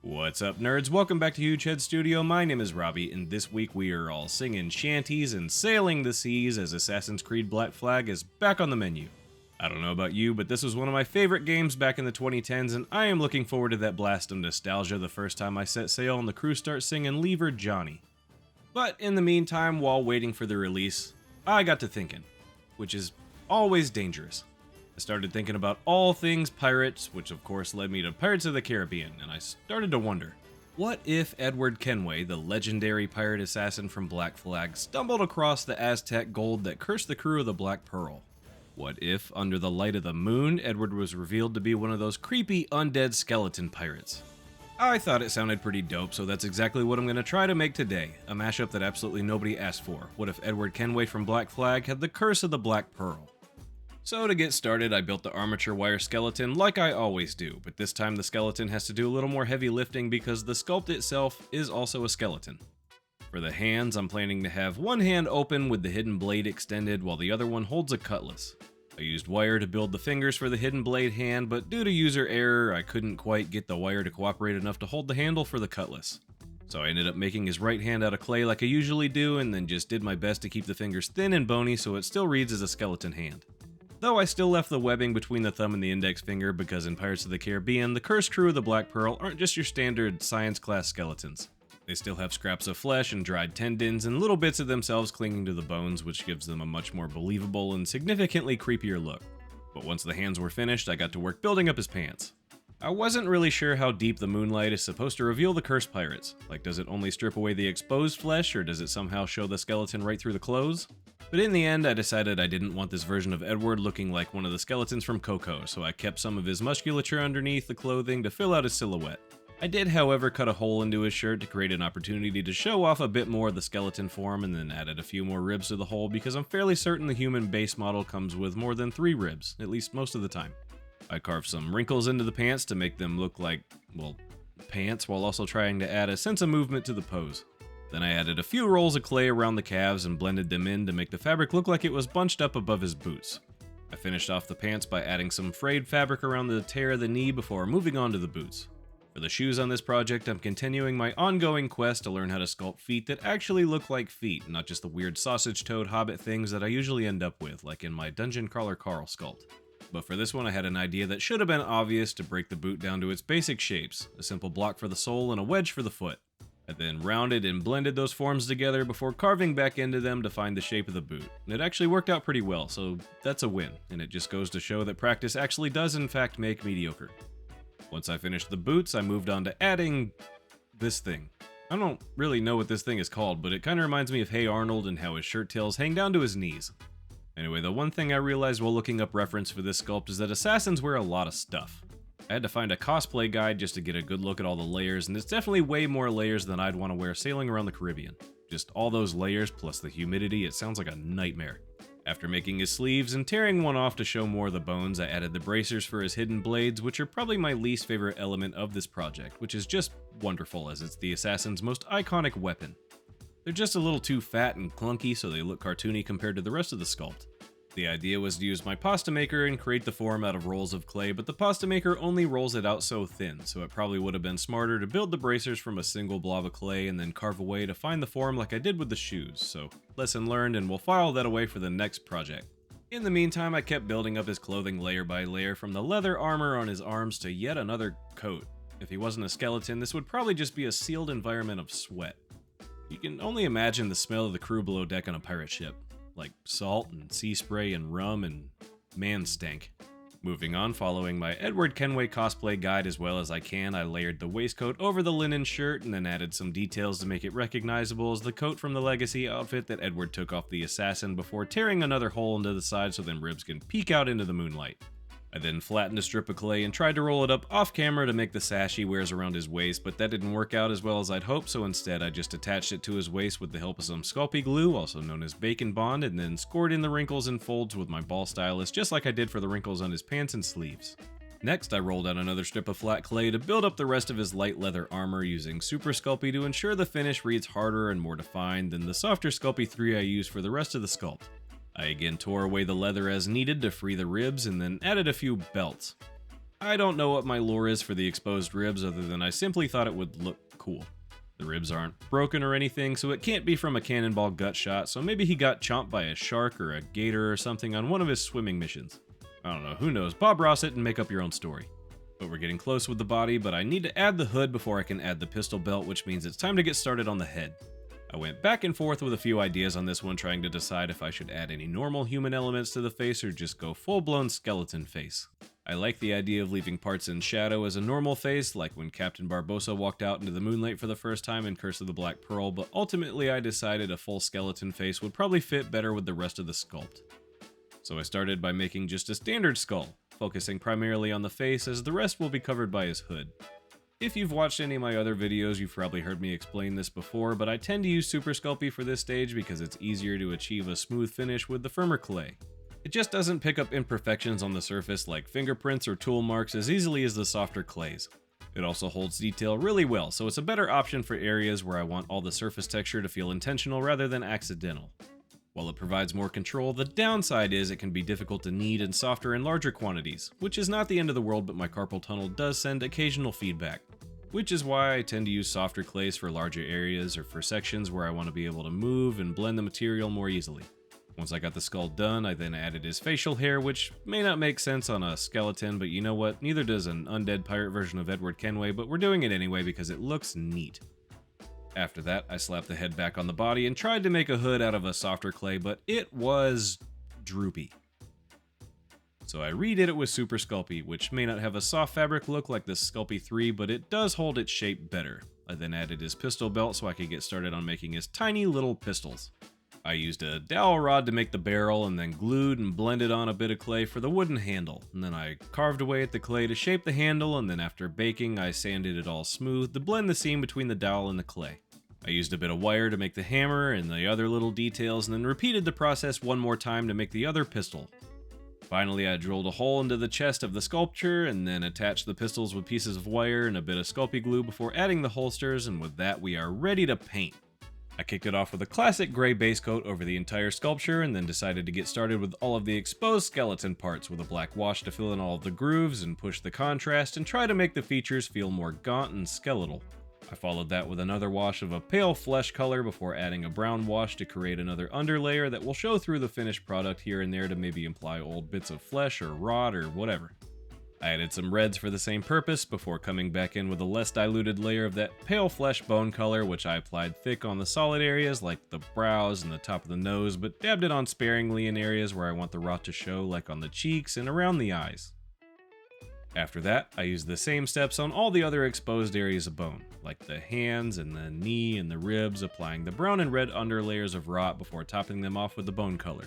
What's up, nerds? Welcome back to Hugehead Studio. My name is Robbie, and this week we are all singing shanties and sailing the seas as Assassin's Creed Black Flag is back on the menu. I don't know about you, but this was one of my favorite games back in the 2010s, and I am looking forward to that blast of nostalgia the first time I set sail and the crew start singing Lever Johnny. But in the meantime, while waiting for the release, I got to thinking, which is always dangerous. I started thinking about all things pirates, which of course led me to Pirates of the Caribbean, and I started to wonder, what if Edward Kenway, the legendary pirate assassin from Black Flag, stumbled across the Aztec gold that cursed the crew of the Black Pearl? What if, under the light of the moon, Edward was revealed to be one of those creepy undead skeleton pirates? I thought it sounded pretty dope, so that's exactly what I'm going to try to make today, a mashup that absolutely nobody asked for. What if Edward Kenway from Black Flag had the curse of the Black Pearl? So to get started, I built the Armature Wire skeleton like I always do, but this time the skeleton has to do a little more heavy lifting because the sculpt itself is also a skeleton. For the hands, I'm planning to have one hand open with the hidden blade extended while the other one holds a cutlass. I used wire to build the fingers for the hidden blade hand, but due to user error, I couldn't quite get the wire to cooperate enough to hold the handle for the cutlass. So I ended up making his right hand out of clay like I usually do, and then just did my best to keep the fingers thin and bony so it still reads as a skeleton hand. Though I still left the webbing between the thumb and the index finger because in Pirates of the Caribbean, the cursed crew of the Black Pearl aren't just your standard science class skeletons. They still have scraps of flesh and dried tendons and little bits of themselves clinging to the bones, which gives them a much more believable and significantly creepier look. But once the hands were finished, I got to work building up his pants. I wasn't really sure how deep the moonlight is supposed to reveal the cursed pirates. Like, does it only strip away the exposed flesh, or does it somehow show the skeleton right through the clothes? But in the end, I decided I didn't want this version of Edward looking like one of the skeletons from Coco, so I kept some of his musculature underneath the clothing to fill out his silhouette. I did, however, cut a hole into his shirt to create an opportunity to show off a bit more of the skeleton form, and then added a few more ribs to the hole because I'm fairly certain the human base model comes with more than 3 ribs, at least most of the time. I carved some wrinkles into the pants to make them look like, well, pants, while also trying to add a sense of movement to the pose. Then I added a few rolls of clay around the calves and blended them in to make the fabric look like it was bunched up above his boots. I finished off the pants by adding some frayed fabric around the tear of the knee before moving on to the boots. For the shoes on this project, I'm continuing my ongoing quest to learn how to sculpt feet that actually look like feet, not just the weird sausage-toed hobbit things that I usually end up with, like in my Dungeon Crawler Carl sculpt. But for this one I had an idea that should have been obvious to break the boot down to its basic shapes, a simple block for the sole and a wedge for the foot. I then rounded and blended those forms together before carving back into them to find the shape of the boot. And it actually worked out pretty well, so that's a win, and it just goes to show that practice actually does in fact make mediocre. Once I finished the boots, I moved on to adding this thing. I don't really know what this thing is called, but it kind of reminds me of Hey Arnold and how his shirt tails hang down to his knees. Anyway, the one thing I realized while looking up reference for this sculpt is that assassins wear a lot of stuff. I had to find a cosplay guide just to get a good look at all the layers, and it's definitely way more layers than I'd want to wear sailing around the Caribbean. Just all those layers plus the humidity, it sounds like a nightmare. After making his sleeves and tearing one off to show more of the bones, I added the bracers for his hidden blades, which are probably my least favorite element of this project, which is just wonderful as it's the assassin's most iconic weapon. They're just a little too fat and clunky, so they look cartoony compared to the rest of the sculpt. The idea was to use my pasta maker and create the form out of rolls of clay, but the pasta maker only rolls it out so thin, so it probably would have been smarter to build the bracers from a single blob of clay and then carve away to find the form like I did with the shoes, so lesson learned, and we'll file that away for the next project. In the meantime, I kept building up his clothing layer by layer, from the leather armor on his arms to yet another coat. If he wasn't a skeleton, this would probably just be a sealed environment of sweat. You can only imagine the smell of the crew below deck on a pirate ship. Like salt and sea spray and rum and man stank. Moving on, following my Edward Kenway cosplay guide as well as I can, I layered the waistcoat over the linen shirt and then added some details to make it recognizable as the coat from the Legacy outfit that Edward took off the assassin before tearing another hole into the side so them ribs can peek out into the moonlight. I then flattened a strip of clay and tried to roll it up off camera to make the sash he wears around his waist, but that didn't work out as well as I'd hoped, so instead I just attached it to his waist with the help of some Sculpey glue, also known as bacon bond, and then scored in the wrinkles and folds with my ball stylus, just like I did for the wrinkles on his pants and sleeves. Next, I rolled out another strip of flat clay to build up the rest of his light leather armor using Super Sculpey to ensure the finish reads harder and more defined than the softer Sculpey 3 I used for the rest of the sculpt. I again tore away the leather as needed to free the ribs and then added a few belts. I don't know what my lore is for the exposed ribs other than I simply thought it would look cool. The ribs aren't broken or anything, so it can't be from a cannonball gut shot, so maybe he got chomped by a shark or a gator or something on one of his swimming missions. I don't know, who knows, Bob Ross it and make up your own story. But we're getting close with the body, but I need to add the hood before I can add the pistol belt, which means it's time to get started on the head. I went back and forth with a few ideas on this one, trying to decide if I should add any normal human elements to the face or just go full-blown skeleton face. I like the idea of leaving parts in shadow as a normal face, like when Captain Barbossa walked out into the moonlight for the first time in Curse of the Black Pearl, but ultimately I decided a full skeleton face would probably fit better with the rest of the sculpt. So I started by making just a standard skull, focusing primarily on the face as the rest will be covered by his hood. If you've watched any of my other videos, you've probably heard me explain this before, but I tend to use Super Sculpey for this stage because it's easier to achieve a smooth finish with the firmer clay. It just doesn't pick up imperfections on the surface like fingerprints or tool marks as easily as the softer clays. It also holds detail really well, so it's a better option for areas where I want all the surface texture to feel intentional rather than accidental. While it provides more control, the downside is it can be difficult to knead and softer in larger quantities, which is not the end of the world, but my carpal tunnel does send occasional feedback, which is why I tend to use softer clays for larger areas or for sections where I want to be able to move and blend the material more easily. Once I got the skull done, I then added his facial hair, which may not make sense on a skeleton, but you know what, neither does an undead pirate version of Edward Kenway, but we're doing it anyway because it looks neat. After that, I slapped the head back on the body and tried to make a hood out of a softer clay, but it was droopy. So I redid it with Super Sculpey, which may not have a soft fabric look like the Sculpey 3, but it does hold its shape better. I then added his pistol belt so I could get started on making his tiny little pistols. I used a dowel rod to make the barrel and then glued and blended on a bit of clay for the wooden handle, and then I carved away at the clay to shape the handle, and then after baking I sanded it all smooth to blend the seam between the dowel and the clay. I used a bit of wire to make the hammer and the other little details, and then repeated the process one more time to make the other pistol. Finally, I drilled a hole into the chest of the sculpture and then attached the pistols with pieces of wire and a bit of Sculpey glue before adding the holsters, and with that we are ready to paint. I kicked it off with a classic gray base coat over the entire sculpture and then decided to get started with all of the exposed skeleton parts with a black wash to fill in all of the grooves and push the contrast and try to make the features feel more gaunt and skeletal. I followed that with another wash of a pale flesh color before adding a brown wash to create another underlayer that will show through the finished product here and there to maybe imply old bits of flesh or rot or whatever. I added some reds for the same purpose before coming back in with a less diluted layer of that pale flesh bone color, which I applied thick on the solid areas like the brows and the top of the nose, but dabbed it on sparingly in areas where I want the rot to show, like on the cheeks and around the eyes. After that, I used the same steps on all the other exposed areas of bone, like the hands and the knee and the ribs, applying the brown and red underlayers of rot before topping them off with the bone color.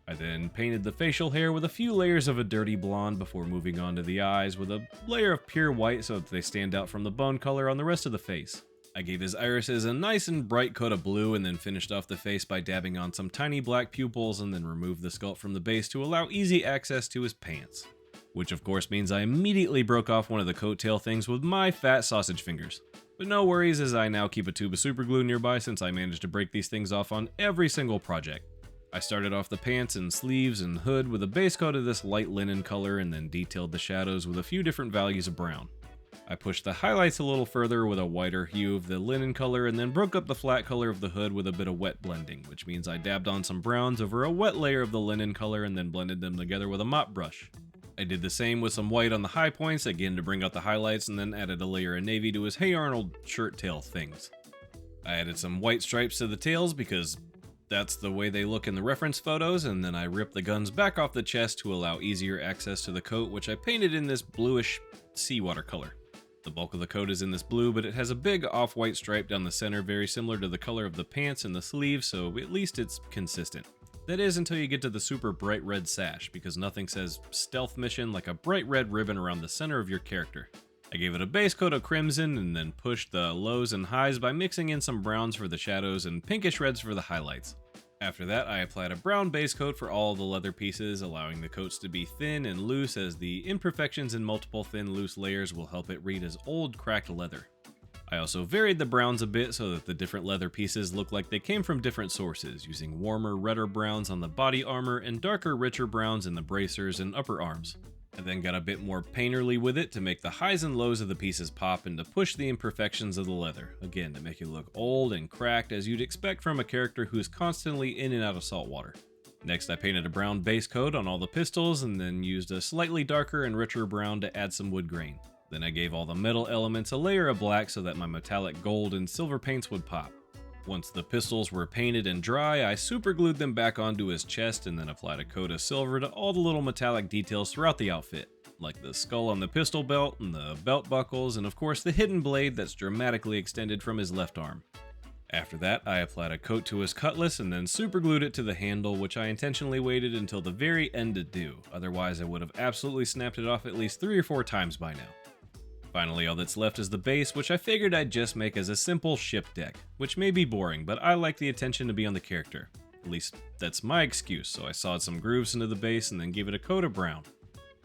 I then painted the facial hair with a few layers of a dirty blonde before moving on to the eyes with a layer of pure white so that they stand out from the bone color on the rest of the face. I gave his irises a nice and bright coat of blue and then finished off the face by dabbing on some tiny black pupils and then removed the sculpt from the base to allow easy access to his pants. Which of course means I immediately broke off one of the coattail things with my fat sausage fingers. But no worries, as I now keep a tube of super glue nearby since I managed to break these things off on every single project. I started off the pants and sleeves and hood with a base coat of this light linen color and then detailed the shadows with a few different values of brown. I pushed the highlights a little further with a whiter hue of the linen color and then broke up the flat color of the hood with a bit of wet blending, which means I dabbed on some browns over a wet layer of the linen color and then blended them together with a mop brush. I did the same with some white on the high points, again to bring out the highlights, and then added a layer of navy to his Hey Arnold shirt tail things. I added some white stripes to the tails because that's the way they look in the reference photos, and then I ripped the guns back off the chest to allow easier access to the coat, which I painted in this bluish seawater color. The bulk of the coat is in this blue, but it has a big off-white stripe down the center, very similar to the color of the pants and the sleeves, so at least it's consistent. That is until you get to the super bright red sash, because nothing says stealth mission like a bright red ribbon around the center of your character. I gave it a base coat of crimson and then pushed the lows and highs by mixing in some browns for the shadows and pinkish reds for the highlights. After that, I applied a brown base coat for all the leather pieces, allowing the coats to be thin and loose, as the imperfections in multiple thin loose layers will help it read as old cracked leather. I also varied the browns a bit so that the different leather pieces look like they came from different sources, using warmer, redder browns on the body armor and darker, richer browns in the bracers and upper arms. I then got a bit more painterly with it to make the highs and lows of the pieces pop and to push the imperfections of the leather, again to make it look old and cracked as you'd expect from a character who's constantly in and out of salt water. Next I painted a brown base coat on all the pistols and then used a slightly darker and richer brown to add some wood grain. Then I gave all the metal elements a layer of black so that my metallic gold and silver paints would pop. Once the pistols were painted and dry, I super glued them back onto his chest and then applied a coat of silver to all the little metallic details throughout the outfit, like the skull on the pistol belt and the belt buckles, and of course the hidden blade that's dramatically extended from his left arm. After that, I applied a coat to his cutlass and then super glued it to the handle, which I intentionally waited until the very end to do, otherwise I would have absolutely snapped it off at least 3 or 4 times by now. Finally, all that's left is the base, which I figured I'd just make as a simple ship deck, which may be boring, but I like the attention to be on the character. At least, that's my excuse, so I sawed some grooves into the base and then gave it a coat of brown.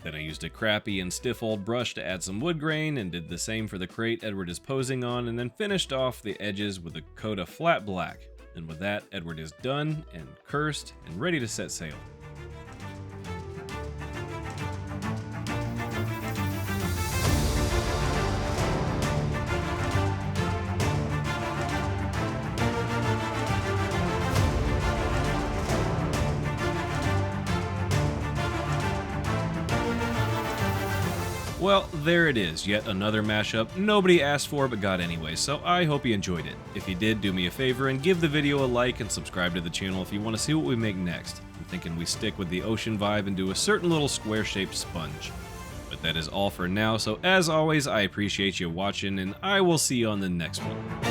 Then I used a crappy and stiff old brush to add some wood grain, and did the same for the crate Edward is posing on, and then finished off the edges with a coat of flat black. And with that, Edward is done, and cursed, and ready to set sail. Well, there it is, yet another mashup nobody asked for but got anyway, so I hope you enjoyed it. If you did, do me a favor and give the video a like and subscribe to the channel if you want to see what we make next. I'm thinking we stick with the ocean vibe and do a certain little square-shaped sponge. But that is all for now, so as always, I appreciate you watching, and I will see you on the next one.